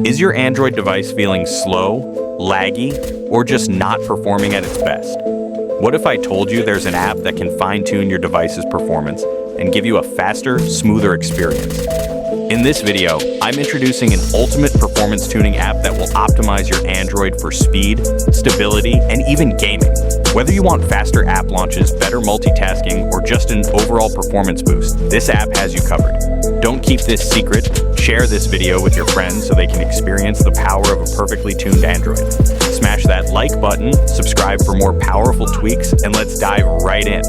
Is your Android device feeling slow, laggy, or just not performing at its best? What if I told you there's an app that can fine-tune your device's performance and give you a faster, smoother experience? In this video, I'm introducing an ultimate performance tuning app that will optimize your Android for speed, stability, and even gaming. Whether you want faster app launches, better multitasking, or just an overall performance boost, this app has you covered. Don't keep this secret. Share this video with your friends so they can experience the power of a perfectly tuned Android. Smash that like button, subscribe for more powerful tweaks, and let's dive right in.